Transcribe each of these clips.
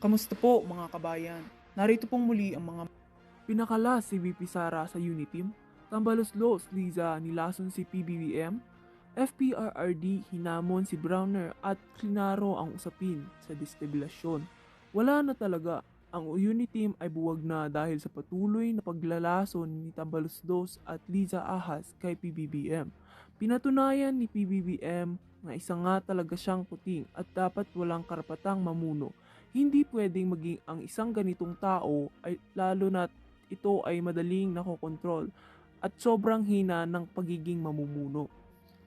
Kamusta po mga kabayan? Narito pong muli ang mga Pinakala si VP Sara sa Uniteam, Tambalos-Los Liza nilason si PBBM, FPRRD hinamon si Browner at klinaro ang usapin sa destabilisasyon. Wala na talaga, ang Uniteam ay buwag na dahil sa patuloy na paglalason ni Tambalos-Los at Liza Ahas kay PBBM. Pinatunayan ni PBBM na isa nga talaga siyang puting at dapat walang karapatang mamuno. Hindi pwedeng maging ang isang ganitong tao ay lalo na ito ay madaling nakokontrol at sobrang hina ng pagiging mamumuno.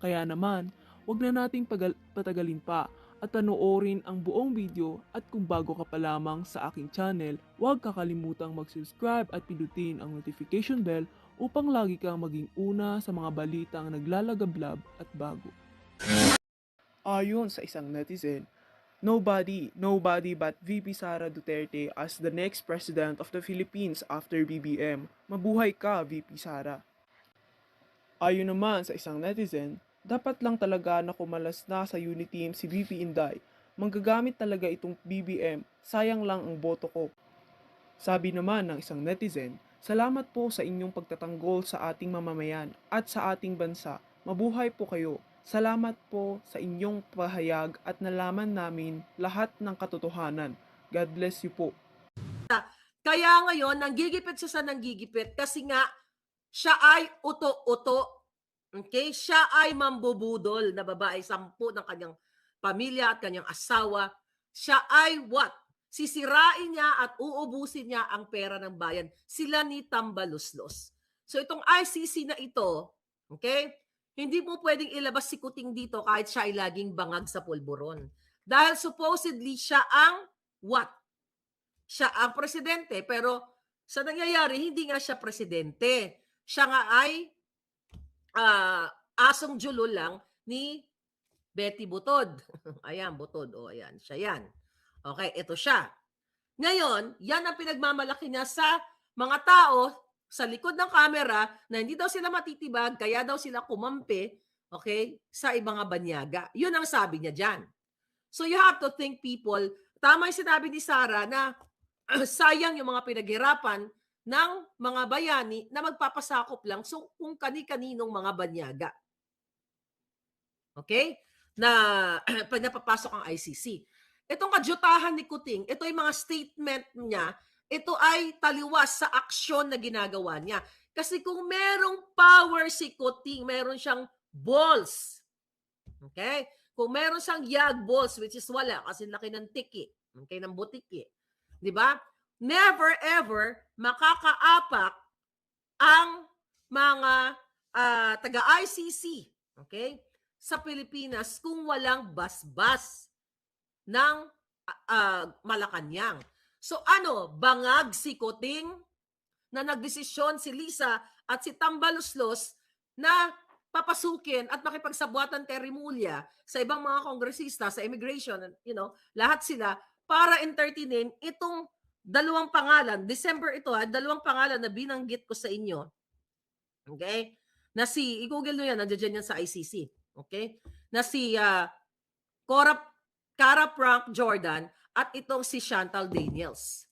Kaya naman, wag na nating patagalin pa at panoorin ang buong video at kung bago ka pa lamang sa aking channel, huwag kakalimutang mag-subscribe at pindutin ang notification bell upang lagi kang maging una sa mga balitang naglalagablab at bago. ayon sa isang netizen, nobody but VP Sara Duterte as the next president of the Philippines after BBM. Mabuhay ka, VP Sara. Ayon naman sa isang netizen, dapat lang talaga na kumalas na sa Uniteam si VP Inday. Manggagamit talaga itong BBM, sayang lang ang boto ko. Sabi naman ng isang netizen, salamat po sa inyong pagtatanggol sa ating mamamayan at sa ating bansa. Mabuhay po kayo. Salamat po sa inyong pahayag at nalaman namin lahat ng katotohanan. God bless you po. Kaya ngayon, nanggigipit siya sa nanggigipit kasi nga siya ay uto-uto. Okay? Siya ay mambubudol na babae, 10 ng kanyang pamilya at kanyang asawa. Siya ay what? Sisirain niya at uubusin niya ang pera ng bayan. Sila ni Tambaluslos. So itong ICC na ito, okay? Hindi mo pwedeng ilabas si Kuting dito kahit siya ay laging bangag sa pulburon. Dahil supposedly siya ang what? Siya ang presidente, pero sa nangyayari, hindi nga siya presidente. Siya nga ay asong julo lang ni Betty Butod. Ayan, Butod. O, ayan. Siya yan. Okay, ito siya. Ngayon, yan ang pinagmamalaki niya sa mga tao sa likod ng camera na hindi daw sila matitibag, kaya daw sila kumampi, okay, sa ibang banyaga. Yun ang sabi niya dyan. So you have to think, people, tama yung sinabi ni Sara na sayang yung mga pinaghirapan ng mga bayani na magpapasakop lang so kung kani-kaninong mga banyaga. Okay? Na pag napapasok ang ICC. Itong kadyutahan ni Kuting, ito yung mga statement niya, ito ay taliwas sa aksyon na ginagawa niya. Kasi kung merong power si Kuting, meron siyang balls. Okay? Kung meron siyang yag balls, which is wala, kasi laki ng tiki, okay, ng butiki. Di ba? Never ever makakaapak ang mga taga-ICC, okay, sa Pilipinas kung walang basbas ng Malacanang. So ano, bangag si Kuting na nagdesisyon si Liza at si Tambaluslos na papasukin at makipagsabuatan kay Rimulya sa ibang mga kongresista, sa immigration, lahat sila para entertainin itong dalawang pangalan. December ito, dalawang pangalan na binanggit ko sa inyo. Okay? Na si, i-google nyo yan, nandiyan yan sa ICC. Okay? Na si Cara Frank Jordan at itong si Chantal Daniels.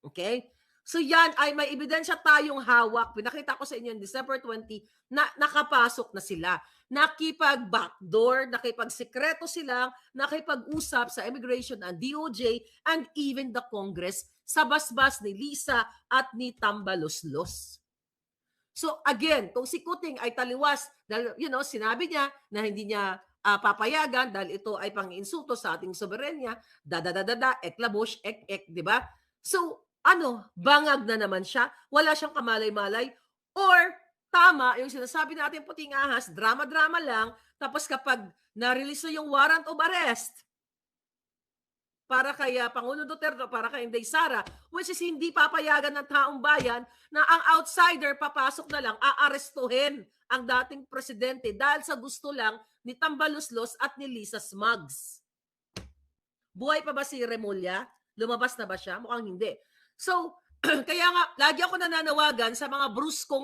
Okay? So yan ay may ebidensya tayong hawak. Pinakita ko sa inyo in December 20 na nakapasok na sila. Nakipag-backdoor, nakipag-sekreto sila, nakipag-usap sa immigration and DOJ and even the Congress sa basbas ni Liza at ni Tambaluslos. So again, kung si Kuting ay taliwas, dahil, sinabi niya na hindi niya papayagan dahil ito ay pang-insulto sa ating soberenya, eklabush, di ba? So, bangag na naman siya, wala siyang kamalay-malay, or tama, yung sinasabi natin puting ahas, drama-drama lang, tapos kapag na-release yung warrant of arrest, para kay Pangulo Duterte, para kay Inday Sara, which is hindi papayagan ng taong bayan na ang outsider papasok na lang, aarestuhin ang dating presidente dahil sa gusto lang ni Tambaluslos at ni Liza Smugs. Buhay pa ba si Remulla? Lumabas na ba siya? Mukhang hindi. So, kaya nga, lagi ako nananawagan sa mga bruskong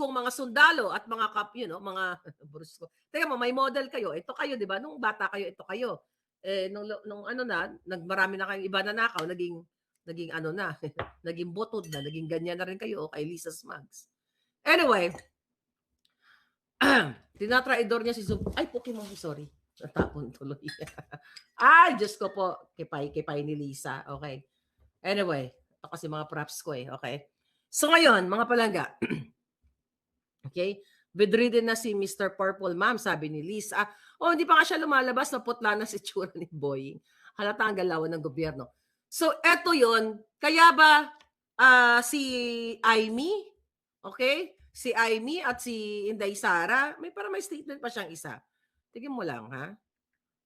mga sundalo at mga mga brusko. Teka mo, may model kayo. Ito kayo, di ba? Nung bata kayo, ito kayo. nung ano na, marami na kayong iba na nakaw, naging ano na, naging butod na, naging ganyan na rin kayo kay Lisa Smugs. Anyway, tinatraidor niya si ay, Pokemon, sorry. Natapon tuloy. Ay, Diyos ko po, kipay ni Lisa. Okay. Anyway, ito kasi mga props ko okay. So ngayon, mga palangga, okay, bedridden na si Mr. Purple Ma'am, sabi ni Lisa. Hindi pa nga siya lumalabas, naputla na si tsura ni Boying. Halata ang galawan ng gobyerno. So, eto yon. Kaya ba si Aimee, okay? Si Aimee at si Inday Sara, may statement pa siyang isa. Tignan mo lang, ha?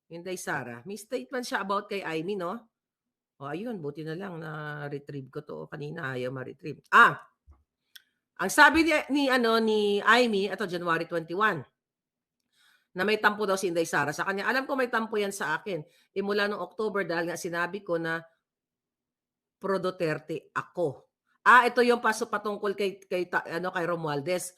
Inday Sara, may statement siya about kay Aimee, no? Ayun, buti na lang na retrieve ko to. Kanina ayaw ma-retrieve. Ang sabi ni Aimee, ito January 21, na may tampo daw si Inday Sara sa kanya. Alam ko may tampo yan sa akin. Mula noong October dahil nga sinabi ko na pro Duterte ako. Ito yung patungkol kay Romualdez.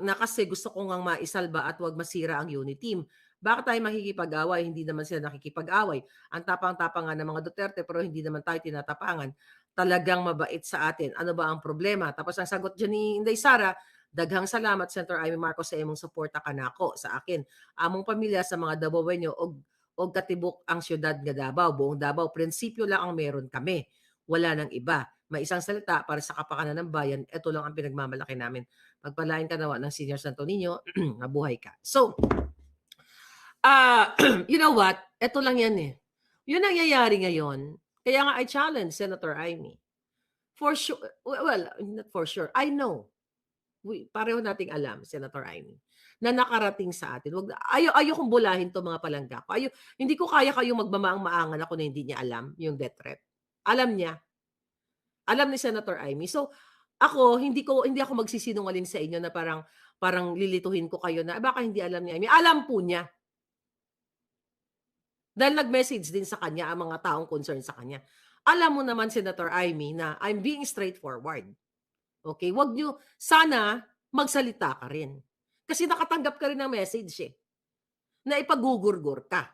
Na kasi gusto ko ngang maisalba at wag masira ang unity team. Bakit tayo makikipag-away? Hindi naman sila nakikipag-away. Ang tapang-tapang ng mga Duterte pero hindi naman tayo tinatapangan. Talagang mabait sa atin. Ano ba ang problema? Tapos ang sagot dyan ni Inday Sara, daghang salamat Senator Aimee Marcos sa imong suporta kanako sa akin. Among pamilya sa mga Dabawenyo og katibok ang syudad nga Davao. Buong Davao, prinsipyo lang ang meron kami. Wala nang iba. May isang salita para sa kapakanan ng bayan. Ito lang ang pinagmamalaki namin. Pagpalain ka nawa ng Senior Santo Niño, mabuhay ka. So, you know what? Ito lang yan Yun ang nangyayari ngayon. Kaya nga I challenge Senator Aimee. For sure, well, not for sure. I know. Pareho nating alam, Senator Aimee, na nakarating sa atin. Ayaw kong bulahin to mga palangga ko. Hindi ko kaya kayong magmamaang-maangan ako na hindi niya alam yung death threat. Alam niya. Alam ni Senator Aimee. So, hindi ako magsisinungaling sa inyo na parang lilituhin ko kayo na baka hindi alam ni Aimee. Alam po niya. Dahil nag-message din sa kanya ang mga taong concerned sa kanya. Alam mo naman, Senator Aimee, na I'm being straightforward. Okay? Wag nyo, sana magsalita ka rin. Kasi nakatanggap ka rin ng message na ipagugurgur ka.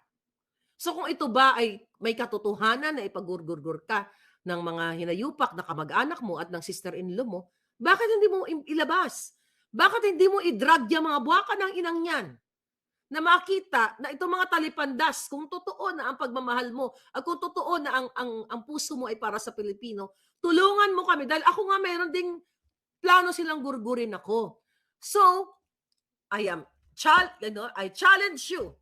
So kung ito ba ay may katotohanan na ipagugurgur ka ng mga hinayupak na kamag-anak mo at ng sister-in-law mo, bakit hindi mo ilabas? Bakit hindi mo i-drag yung mga buwaka ng inang yan? Na makita na itong mga talipandas, kung totoo na ang pagmamahal mo, at kung totoo na ang puso mo ay para sa Pilipino, tulungan mo kami. Dahil ako nga meron ding plano silang gurgurin ako. So, I challenge you,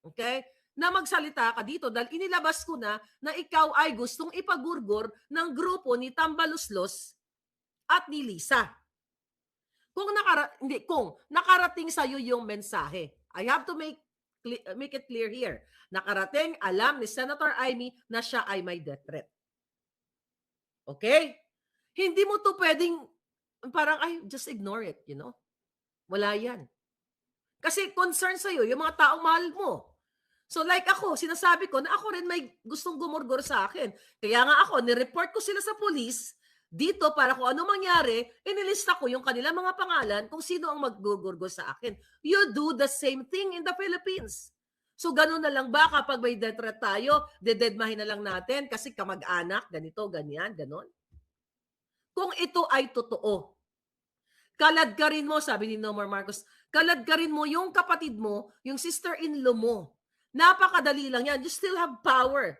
okay, na magsalita ka dito dahil inilabas ko na ikaw ay gustong ipagurgur ng grupo ni Tambaluslos at ni Lisa. Kung nakarating sa iyo yung mensahe, I have to make it clear here. Nakarating, alam ni Senator Aimee na siya ay may death threat. Okay? Hindi mo to pwedeng just ignore it, you know? Wala yan. Kasi concern sa'yo yung mga taong mahal mo. So like ako, sinasabi ko na ako rin may gustong gumurgur sa akin. Kaya nga ako, nireport ko sila sa police dito para kung ano mangyari, inilista ko yung kanilang mga pangalan kung sino ang maggugurgur sa akin. You do the same thing in the Philippines. So ganun na lang ba kapag may death threat tayo, dededmahin na lang natin kasi kamag-anak, ganito, ganyan, ganon? Kung ito ay totoo, kaladkarin mo, sabi ni Nomar Marcos, kaladkarin mo yung kapatid mo, yung sister-in-law mo. Napakadali lang yan. You still have power.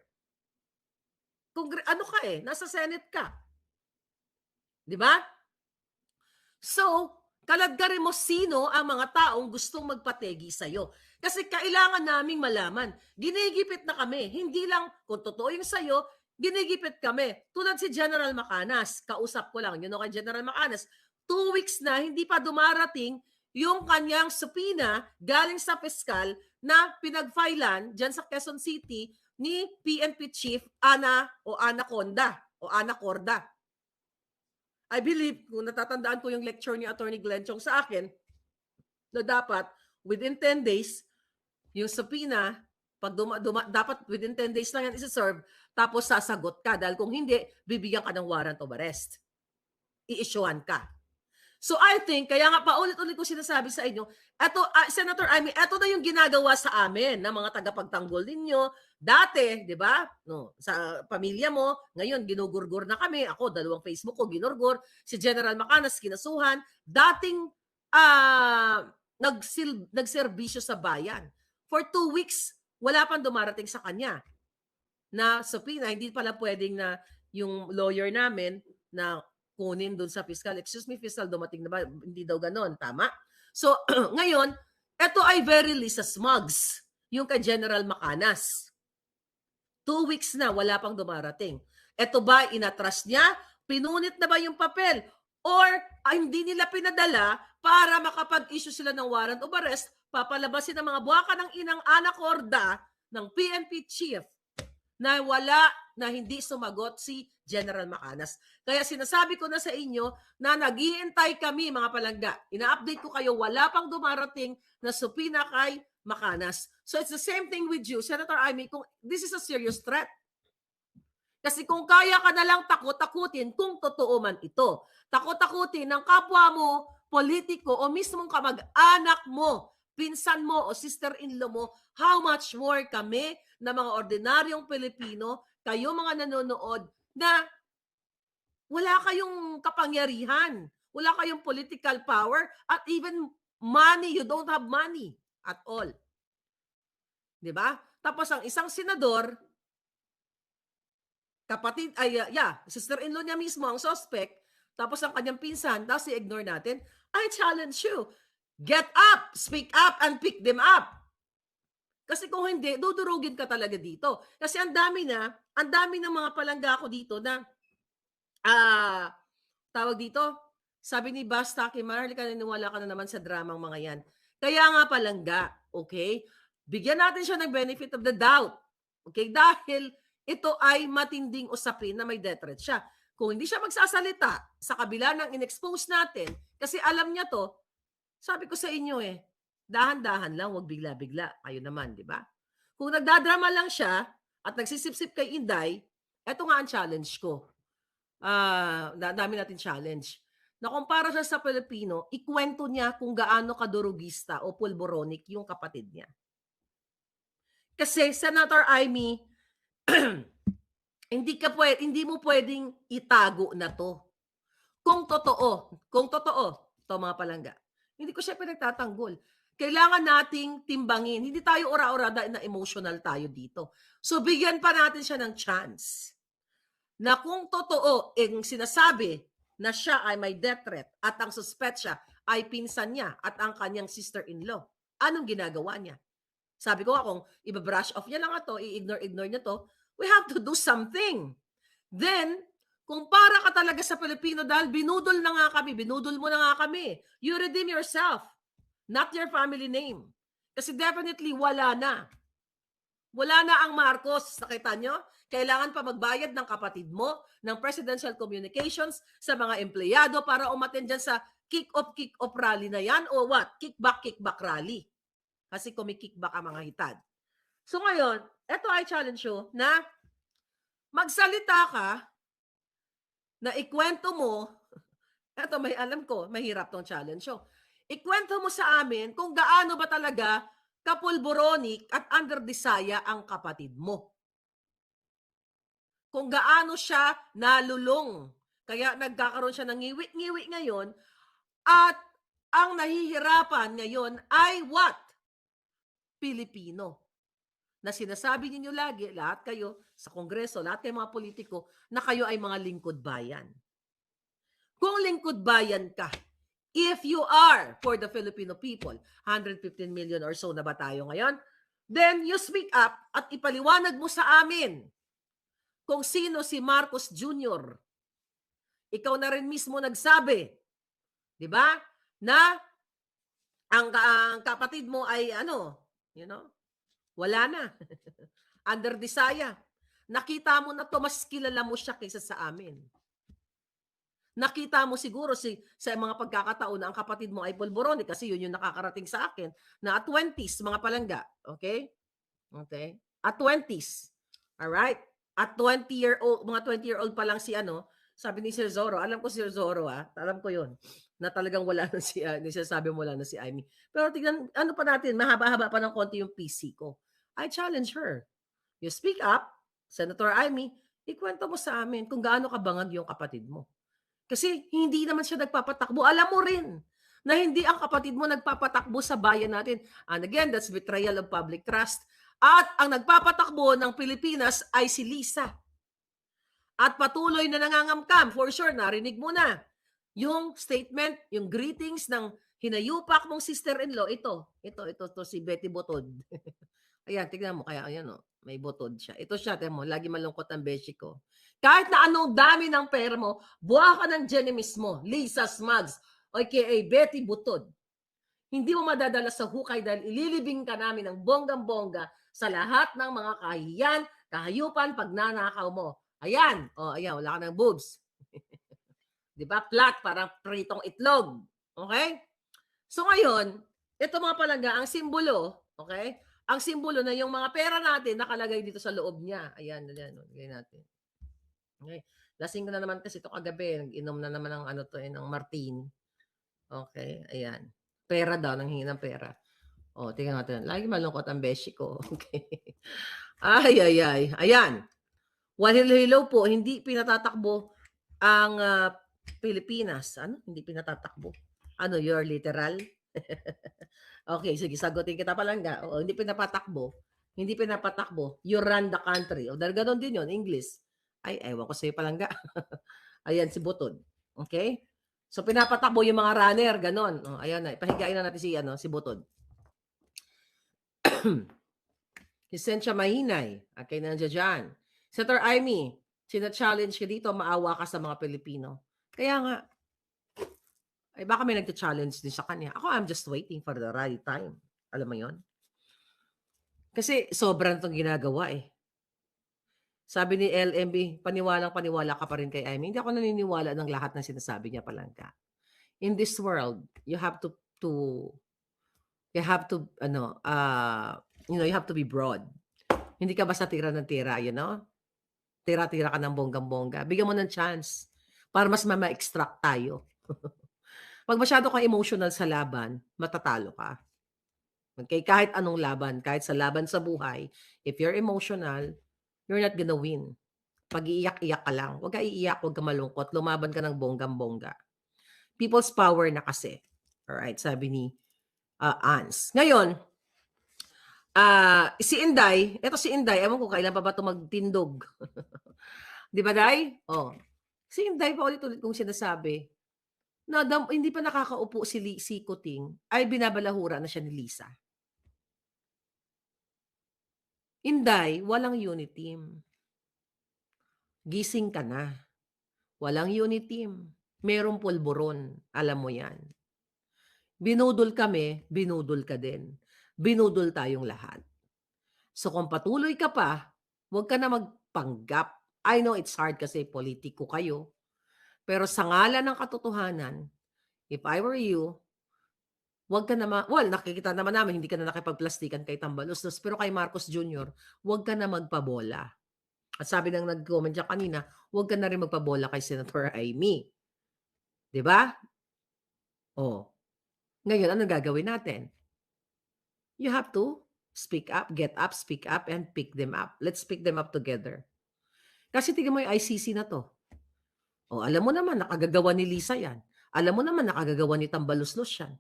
Ano ka nasa Senate ka. Di ba? So, kaladkarin mo sino ang mga taong gustong magpategi sa'yo. Kasi kailangan naming malaman. Ginigipit na kami. Hindi lang kung totoo yung sa'yo, ginigipit kami. Tulad si General Macanas. Kausap ko lang, kay General Macanas. 2 weeks na, hindi pa dumarating yung kanyang subpoena galing sa piskal na pinag-filean dyan sa Quezon City ni PNP Chief Anaconda. I believe, kung natatandaan ko yung lecture ni Attorney Glenn Chong sa akin, na dapat within 10 days, yung subpoena, dapat within 10 days lang yan isa-serve, tapos sasagot ka. Dahil kung hindi, bibigyan ka ng warrant of arrest. I-issuean ka. So I think, kaya nga paulit-ulit ko sinasabi sa inyo, eto, Senator Amy, eto na yung ginagawa sa amin ng mga tagapagtanggol ninyo. Dati, di ba, no, sa pamilya mo, ngayon ginugurgur na kami. Ako, 2 Facebook ko ginurgur. Si General Macanas, kinasuhan. Dating nagserbisyo sa bayan. For 2 weeks, wala pang dumarating sa kanya na subpoena. Hindi pala pwedeng na yung lawyer namin na kunin doon sa fiscal. Excuse me, fiscal, dumating na ba? Hindi daw ganon. Tama? So, ngayon, ito ay very Lisa Smugs, yung kay General Macanas. 2 weeks na, wala pang dumarating. Ito ba, inatras niya? Pinunit na ba yung papel? Or hindi nila pinadala para makapag-issue sila ng warrant of arrest, papalabasin ng mga buwaka ng inang anak Horda ng PNP chief na wala, na hindi sumagot si General Macanas. Kaya sinasabi ko na sa inyo na nag-iintay kami, mga palangga. Ina-update ko kayo, wala pang dumarating na subpoena kay Macanas. So it's the same thing with you, Senator Amy, kung this is a serious threat. Kasi kung kaya ka na lang takot-takutin kung totoo man ito. Takot-takutin ng kapwa mo, politiko o mismong kamag-anak mo, pinsan mo o sister-in-law mo, how much more kami na mga ordinaryong Pilipino, kayo mga nanonood, na wala kayong kapangyarihan, wala kayong political power, at even money, you don't have money at all. Diba? Tapos ang isang senador, kapatid, sister-in-law niya mismo ang suspect, tapos ang kanyang pinsan, tapos i-ignore natin, I challenge you, get up, speak up, and pick them up. Kasi kung hindi, dudurugin ka talaga dito. Kasi ang dami ng mga palangga ko dito na, tawag dito, sabi ni Basta Kimar, naniwala ka na naman sa dramang mga yan. Kaya nga palangga, okay? Bigyan natin siya ng benefit of the doubt. Okay? Dahil ito ay matinding usapin na may death threat siya. Kung hindi siya magsasalita sa kabila ng in-expose natin, kasi alam niya to, sabi ko sa inyo dahan-dahan lang, wag bigla-bigla. Kayo naman, di ba? Kung nagdadrama lang siya at nagsisip-sip kay Inday, eto nga ang challenge ko. Dami natin challenge. Na kumpara siya sa Pilipino, ikwento niya kung gaano kadurugista o pulboronic yung kapatid niya. Kasi, Senator Amy, hindi mo pwedeng itago na to. Kung totoo, to mga palangga, hindi ko siya pinagtatanggol. Kailangan nating timbangin. Hindi tayo ora-ora na emotional tayo dito. So, bigyan pa natin siya ng chance na kung totoo ang sinasabi na siya ay may death threat at ang suspect siya ay pinsan niya at ang kanyang sister-in-law, anong ginagawa niya? Sabi ko kung i-brush off niya lang ito, i-ignore niya to, we have to do something. Then, kung para ka talaga sa Pilipino dahil binudol na nga kami, binudol mo na nga kami, you redeem yourself, not your family name. Kasi definitely wala na. Wala na ang Marcos. Nakita nyo? Kailangan pa magbayad ng kapatid mo ng presidential communications sa mga empleyado para umattend dyan sa kick-off rally na yan o what? Kickback rally. Kasi kumikickback ang mga hitad. So ngayon, eto ay challenge you na magsalita ka na ikwento mo, eto may alam ko, mahirap tong challenge show. Ikwento mo sa amin kung gaano ba talaga kapulboronic at underdesaya ang kapatid mo. Kung gaano siya nalulong. Kaya nagkakaroon siya ng ngiwi-ngiwi ngayon at ang nahihirapan ngayon ay what? Pilipino. Na sinasabi ninyo lagi, lahat kayo sa Kongreso, lahat kayo mga politiko, na kayo ay mga lingkod bayan. Kung lingkod bayan ka, if you are for the Filipino people, 115 million or so na ba tayo ngayon, then you speak up at ipaliwanag mo sa amin kung sino si Marcos Jr. Ikaw na rin mismo nagsabi, di ba, na ang kapatid mo ay wala na. Underdesaya. Nakita mo na to, mas kilala mo siya kaysa sa amin. Nakita mo siguro sa mga pagkakataon na ang kapatid mo ay pulboronic kasi yun yung nakakarating sa akin na at 20s, mga palangga. Okay? Okay? At 20s. Alright? At 20-year-old, mga 20-year-old pa lang si sabi ni Sir Zorro, alam ko Sir Zorro alam ko yun, na talagang wala na si, sinasabi mo wala na si Amy. Pero tignan, ano pa natin, mahaba-haba pa ng konti yung PC ko. I challenge her. You speak up, Senator Amy, ikwento mo sa amin kung gaano kabangag yung kapatid mo. Kasi hindi naman siya nagpapatakbo. Alam mo rin na hindi ang kapatid mo nagpapatakbo sa bayan natin. And again, that's betrayal of public trust. At ang nagpapatakbo ng Pilipinas ay si Lisa. At patuloy na nangangamkam. For sure, narinig mo na yung statement, yung greetings ng hinayupak mong sister-in-law. Ito, si Betty Botod. Ayan, tignan mo. Kaya, ayan o, may botod siya. Ito siya, tignan mo, lagi malungkot ang beshi ko. Kahit na anong dami ng pera mo, buha ka ng Genemis mo, Lisa Smugs, aka Betty Butod. Hindi mo madadala sa hukay dahil ililibing ka namin ng bonggang-bongga sa lahat ng mga kahiyan, kahayupan, pagnanakaw mo. Ayan, ayan, wala ka ng boobs. Di ba? Flat, parang pritong itlog. Okay? So ngayon, ito mga palangga, ang simbolo, okay? Ang simbolo na yung mga pera natin nakalagay dito sa loob niya. Ayan, lagay natin. Okay. Lasing ko na naman kasi ito kagabi. Nag-inom na naman ng ng Martin. Okay, ayan. Pera daw, nanghingi ng pera. Tingnan natin. Lagi malungkot ang beshi ko. Okay. Ay. Ayan. Hello po, hindi pinatatakbo ang Pilipinas. Ano? Hindi pinatatakbo. Ano, you're literal? Okay, sige, sagutin kita palangga. Hindi pinapatakbo. Hindi pinapatakbo. You run the country. Dahil ganoon din yun, English. Ay, ewan ko sa'yo palangga. Ayan, si Butod. Okay? So, pinapatakbo yung mga runner, ganon. Ayan na, ipahigain na natin si Butod. Hisensya Mahinay. Okay, nandiyan dyan. Senator Amy, sina-challenge ka dito, maawa ka sa mga Pilipino. Kaya nga, ay baka may nag-challenge din sa kanya. Ako, I'm just waiting for the right time. Alam mo yon? Kasi sobrang itong ginagawa eh. Sabi ni LMB, paniwala ka pa rin kay Amy. Hindi ako naniniwala ng lahat ng sinasabi niya palangga. In this world, you have to you have to be broad. Hindi ka basta tira ng tira, Tira-tira ka ng bonggang-bongga. Bigyan mo ng chance para mas ma-extract tayo. Pag masyado kang emotional sa laban, matatalo ka. Okay? Kahit anong laban, kahit sa laban sa buhay, if you're emotional, you're not gonna win. Pag-iiyak-iyak ka lang. Huwag ka iiyak, huwag ka malungkot. Lumaban ka ng bonggang-bongga. People's power na kasi. Alright, sabi ni Ans. Ngayon, si Inday, ewan ko kailan pa ba ito magtindog. Di ba, Day? Si Inday pa ulit-ulit kong sinasabi, na hindi pa nakakaupo si Kuting, ay binabalahura na siya ni Lisa. Inday, walang unit team. Gising ka na. Walang unit team. Merong pulburon. Alam mo yan. Binudol kami, binudol ka din. Binudol tayong lahat. So kung patuloy ka pa, huwag ka na magpanggap. I know it's hard kasi politiko kayo. Pero sa ngalan ng katotohanan, if I were you, huwag ka na nakikita naman namin, hindi ka na nakipagplastikan kay Tambaluslos, pero kay Marcos Jr., huwag ka na magpabola. At sabi ng nag-comment dyan kanina, huwag ka na rin magpabola kay Senator Amy. Diba? Ngayon, ano gagawin natin? You have to speak up, get up, speak up, and pick them up. Let's pick them up together. Kasi tingnan mo yung ICC na to. Alam mo naman, nakagagawa ni Lisa yan. Alam mo naman, nakagagawa ni Tambaluslos yan.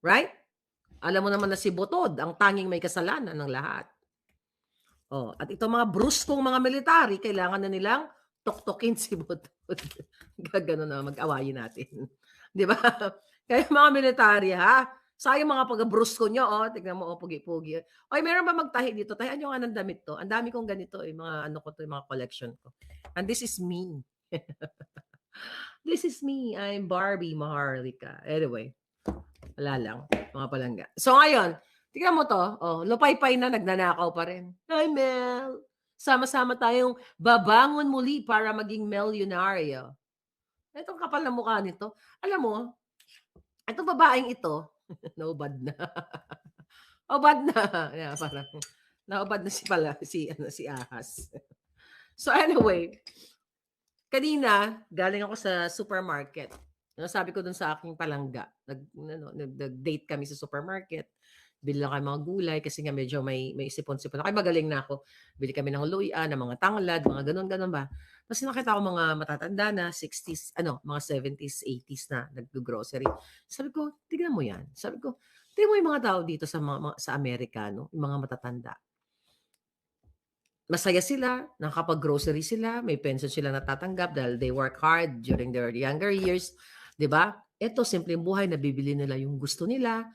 Right? Alam mo naman na si Botod, ang tanging may kasalanan ng lahat. At itong mga bruskong mga military, kailangan na nilang tuktukin si Botod. Gagano na, mag-awayin natin. Di ba? Kaya mga military, ha? Sayang mga pag-brusko nyo, tignan mo, pugi-pugi. Meron ba magtahi dito? Tahian nyo nga ng damit to. Ang dami kong ganito, mga mga collection ko. And this is me. This is me. I'm Barbie Maharlika. Anyway, wala lang, mga palangga. So ngayon, tignan mo to. Lupay-pay na, nagnanakaw pa rin. Hi, Mel. Sama-sama tayong babangon muli para maging milyonaryo. Itong kapal na mukha nito. Alam mo, itong babaeng ito, naubad na. Ubad na. Yeah, parang, naubad na si Ahas. So anyway, kanina, galing ako sa supermarket. Sabi ko dun sa aking palangga, nag-date kami sa supermarket. Bili lang kami mga gulay kasi nga medyo may sipon-sipon ako. Ay, magaling na ako. Bili kami ng luya, ng mga tanglad, mga gano'n-gano'n ba. Tapos nakita ko mga matatanda na, 60s, mga 70s, 80s na nag-grocery. Sabi ko, tignan mo yan. Sabi ko, tignan mo yung mga tao dito sa Amerika, no? Yung mga matatanda. Masaya sila, nakakapag-grocery sila, may pension sila natatanggap dahil they work hard during their younger years. 'Di ba? Ito, simpleng buhay, nabibili nila yung gusto nila.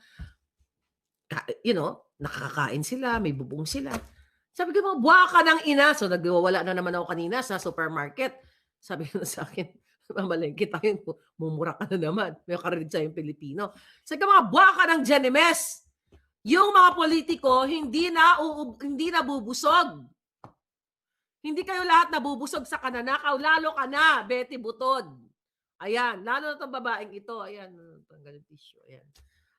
Nakakakain sila, may bubong sila. Sabi ko, mga buha ka ng ina. So, nagwawala na naman ako kanina sa supermarket. Sabi ko sa akin, mamalengke tayo, mumura ka na naman. May karinig sa'yo yung Pilipino. Sabi ko, mga buha ka ng Janemes. Yung mga politiko, hindi na bubusog. Hindi kayo lahat nabubusog sa kananakaw. Lalo ka na, Betty Butod. Ayan, lalo na itong babaeng ito. Ayan, tanggal yung tissue. Ayan.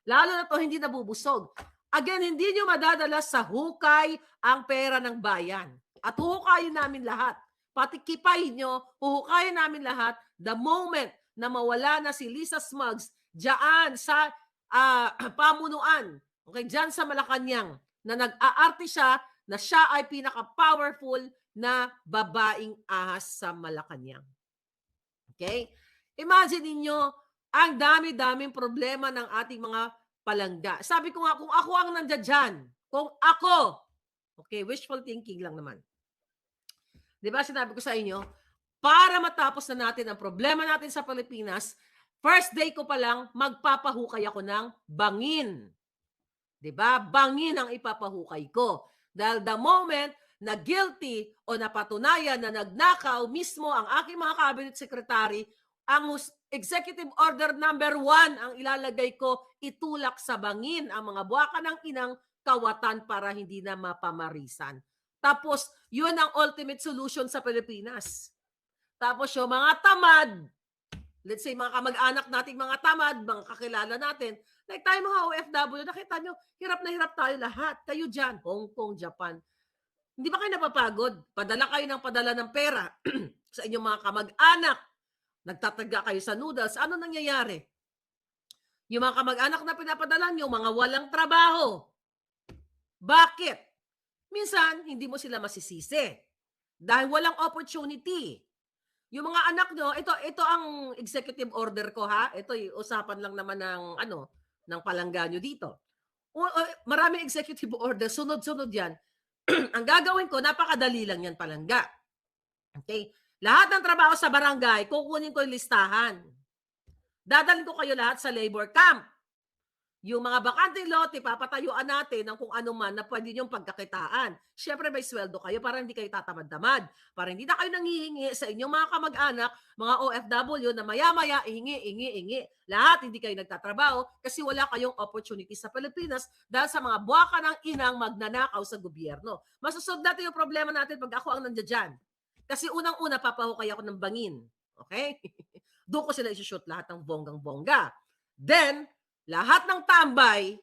Lalo na ito, hindi nabubusog. Again, hindi nyo madadala sa hukay ang pera ng bayan. At huhukayin namin lahat. Pati kipay nyo, huhukayin namin lahat the moment na mawala na si Lisa Smugs dyan sa pamunuan. Okay, dyan sa Malacanang na nag-aarte siya na siya ay pinaka-powerful na babaeng ahas sa Malacanang. Okay? Imagine ninyo, ang dami-daming problema ng ating mga palangga. Sabi ko nga, kung ako ang nandiyan dyan, kung ako, okay, wishful thinking lang naman. Di ba sinabi ko sa inyo, para matapos na natin ang problema natin sa Pilipinas, first day ko pa lang, magpapahukay ako ng bangin. Di ba? Bangin ang ipapahukay ko. Dahil the moment na guilty o napatunayan na nagnakaw mismo ang aking mga cabinet secretary, ang executive order number 1 ang ilalagay ko, itulak sa bangin ang mga buwaka ng inang kawatan para hindi na mapamarisan. Tapos, yun ang ultimate solution sa Pilipinas. Tapos yung mga tamad, let's say mga kamag-anak nating mga tamad, mga kakilala natin, like tayo mga OFW, nakita nyo, hirap na hirap tayo lahat. Kayo dyan, Hong Kong, Japan. Hindi ba kayo napapagod? Padala kayo ng pera sa inyong mga kamag-anak. Nagtataga kayo sa noodles. Ano nangyayari? Yung mga kamag-anak na pinapadala nyo, mga walang trabaho. Bakit? Minsan, hindi mo sila masisisi. Dahil walang opportunity. Yung mga anak nyo, ito ang executive order ko ha. Ito usapan lang naman ng palangga nyo dito. Maraming executive order, sunod-sunod yan. Ang gagawin ko, napakadali lang yan palangga. Okay? Lahat ng trabaho sa barangay, kukunin ko yung listahan. Dadalhin ko kayo lahat sa labor camp. Yung mga bakanteng lote, papatayuan natin ng kung ano man na pwede niyong pagkakitaan. Siyempre may sweldo kayo para hindi kayo tatamad-damad. Para hindi na kayo nanghihingi sa inyong mga kamag-anak, mga OFW na maya-maya, ihingi. Lahat hindi kayo nagtatrabaho kasi wala kayong opportunity sa Pilipinas dahil sa mga buwaka ng inang magnanakaw sa gobyerno. Masusolve natin yung problema natin pag ako ang nandiyan. Kasi unang-una, papahukay ako ng bangin. Okay? Doon ko sila isushoot lahat ng bonggang-bongga. Then, lahat ng tambay,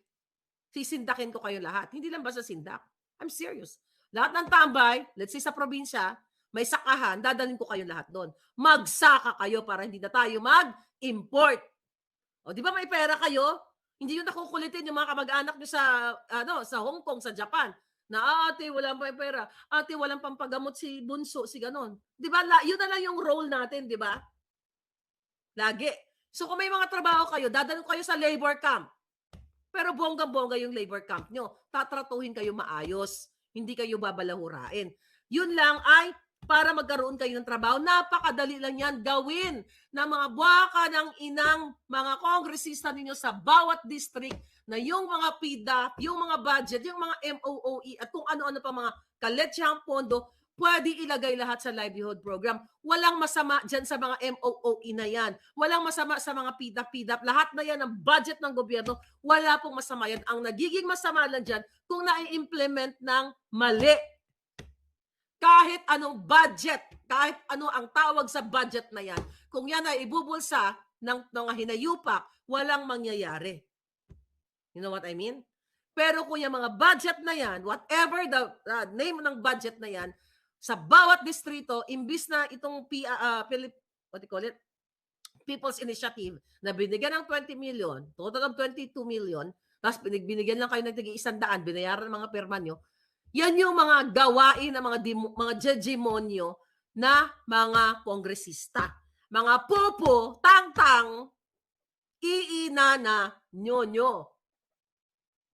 sisindakin ko kayo lahat. Hindi lang basta sindak. I'm serious. Lahat ng tambay, let's say sa probinsya, may sakahan, dadalhin ko kayo lahat doon. Magsaka kayo para hindi na tayo mag-import. O, di ba may pera kayo? Hindi yung nakukulitin yung mga kamag-anak nyo sa Hong Kong, sa Japan. Na ate, walang pera. Ate, walang pampagamot si bunso, si ganon. Di ba? Yun na lang yung role natin, di ba? Lagi. So kung may mga trabaho kayo, dadalhin kayo sa labor camp. Pero bonggang-bongga yung labor camp nyo. Tatratuhin kayo maayos. Hindi kayo babalahurain. Yun lang ay para magkaroon kayo ng trabaho. Napakadali lang yan gawin na mga buwaka ng inang mga kongresista ninyo sa bawat district na yung mga PDA, yung mga budget, yung mga MOOE at kung ano-ano pa mga kaletsahang pondo, pwede ilagay lahat sa livelihood program. Walang masama dyan sa mga MOOE na yan. Walang masama sa mga PDAP. Lahat na yan ang budget ng gobyerno. Wala pong masama yan. Ang nagiging masama lang dyan kung na-implement ng mali. Kahit anong budget, kahit ano ang tawag sa budget na yan, kung yan ay ibubulsa ng mga hinayupak, walang mangyayari. You know what I mean? Pero kung yung mga budget na yan, whatever the name ng budget na yan, sa bawat distrito, imbis na itong People's Initiative na binigyan ng 20 million, total of 22 million, tapos binigyan lang kayo ng tig-100, binayaran ng mga pirma nyo, yan yung mga gawain ng mga hegemonyo na mga kongresista. Mga popo, tang-tang, iinana, nyonyo.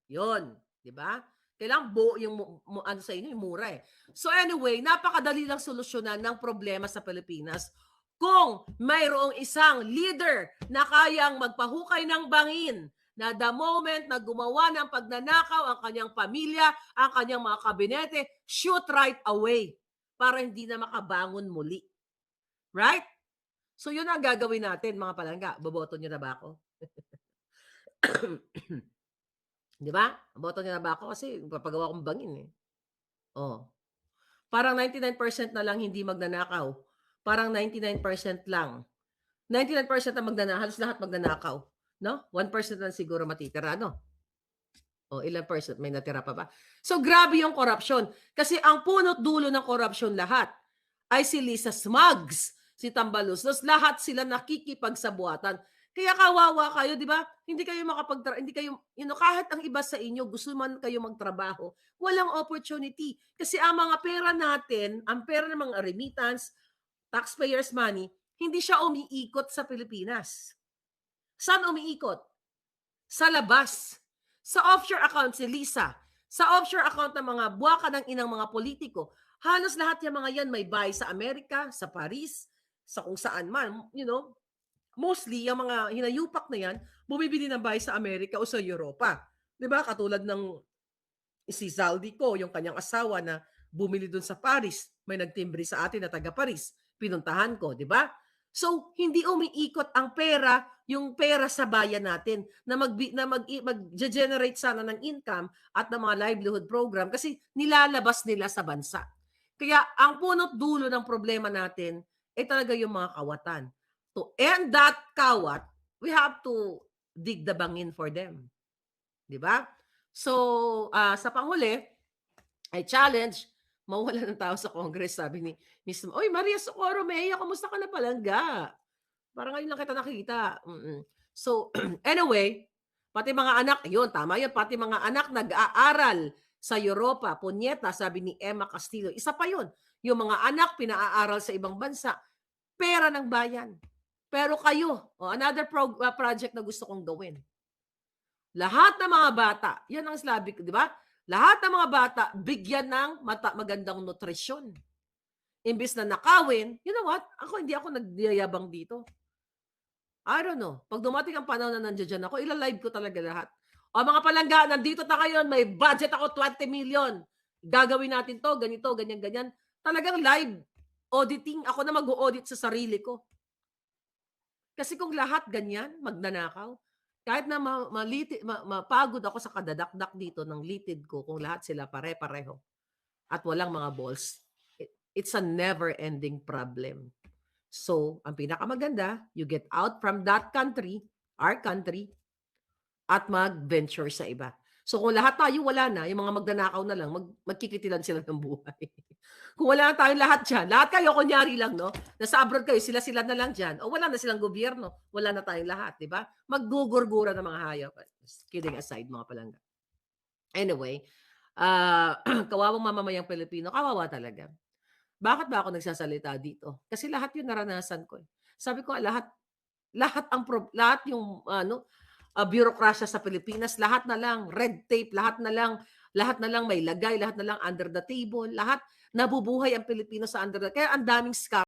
Yon, di ba? Kailangan buo yung ano sa inyo, yung mura eh. So anyway, napakadali lang solusyonan ng problema sa Pilipinas kung mayroong isang leader na kayang magpahukay ng bangin na the moment na gumawa ng pagnanakaw ang kanyang pamilya, ang kanyang mga kabinete, shoot right away para hindi na makabangon muli. Right? So yun ang gagawin natin, mga palangga. Boboto nyo na ba ako? Di ba? Boto nyo na ba ako? Kasi papagawa kong bangin eh. Oh. Parang 99% na lang hindi magnanakaw. Parang 99% lang. 99% na magnanakaw. Halos lahat magnanakaw. No? 1% lang siguro matitira, no? O, ilang percent? May natira pa ba? So, grabe yung korupsyon. Kasi ang punot dulo ng korupsyon lahat ay si Lisa Smugs, si Tambaluslos, lahat sila nakikipagsabuatan. Kaya kawawa kayo, di ba? Hindi kayo hindi kayo, kahit ang iba sa inyo, gusto man kayo magtrabaho, walang opportunity. Kasi ang mga pera natin, ang pera ng mga remittance, taxpayers' money, hindi siya umiikot sa Pilipinas. Saan umiikot? Sa labas. Sa offshore account si Lisa. Sa offshore account ng mga buwaka ng inang mga politiko. Halos lahat yung mga yan may buy sa Amerika, sa Paris, sa kung saan man. Mostly, yung mga hinayupak na yan, bumibili ng buy sa Amerika o sa Europa. Diba? Katulad ng si Zaldico, yung kanyang asawa na bumili dun sa Paris. May nagtimbre sa atin na taga Paris. Pinuntahan ko, diba? So, hindi umiikot ang pera, yung pera sa bayan natin na mag-generate sana ng income at ng mga livelihood program kasi nilalabas nila sa bansa. Kaya ang punot dulo ng problema natin ay talaga yung mga kawatan. To end that kawat, we have to dig the bangin for them. Di ba? So, sa panghuli, I challenge, mawala ng tao sa Congress, sabi ni Ms. Oy, Maria Socorro Mejia, kamusta ka na palangga? Parang ngayon lang kita nakita. So, anyway, pati mga anak, yun, tama yun, pati mga anak nag-aaral sa Europa, punyeta, sabi ni Emma Castillo. Isa pa yun, yung mga anak pinaaral sa ibang bansa, pera ng bayan. Pero kayo, another project na gusto kong gawin. Lahat ng mga bata, yan ang sabi ko, di ba? Lahat ng mga bata, bigyan ng magandang nutrisyon. Imbis na nakawin, you know what? Hindi ako nagyayabang dito. I don't know. Pag dumating ang panahon na nandiyan ako, ilalive ko talaga lahat. O mga palangga, nandito na kayo, may budget ako 20 million. Gagawin natin to, ganito, ganyan. Talagang live auditing. Ako na mag-audit sa sarili ko. Kasi kung lahat ganyan, magnanakaw, kahit na mapagod ako sa kadadakdak dito ng litid ko, kung lahat sila pare-pareho at walang mga balls, it's a never-ending problem. So, ang pinakamaganda, you get out from that country, our country, at mag-venture sa iba. So, kung lahat tayo wala na, yung mga magnanakaw na lang, magkikitilan sila ng buhay. Kung wala na tayong lahat dyan, lahat kayo, kunyari lang, no? Nasa abroad kayo, sila-sila na lang dyan. O wala na silang gobyerno, wala na tayong lahat, di ba? Maggugurgura ng mga hayop. Kidding aside, mga palangga. Anyway, kawawang mamamayang Pilipino, kawawa talaga. Bakit ba ako nagsasalita dito? Kasi lahat yung naranasan ko. Sabi ko, lahat yung bureaucracia sa Pilipinas, lahat na lang red tape, lahat na lang may lagay, lahat na lang under the table, lahat nabubuhay ang Pilipino sa under the, kaya ang daming scam.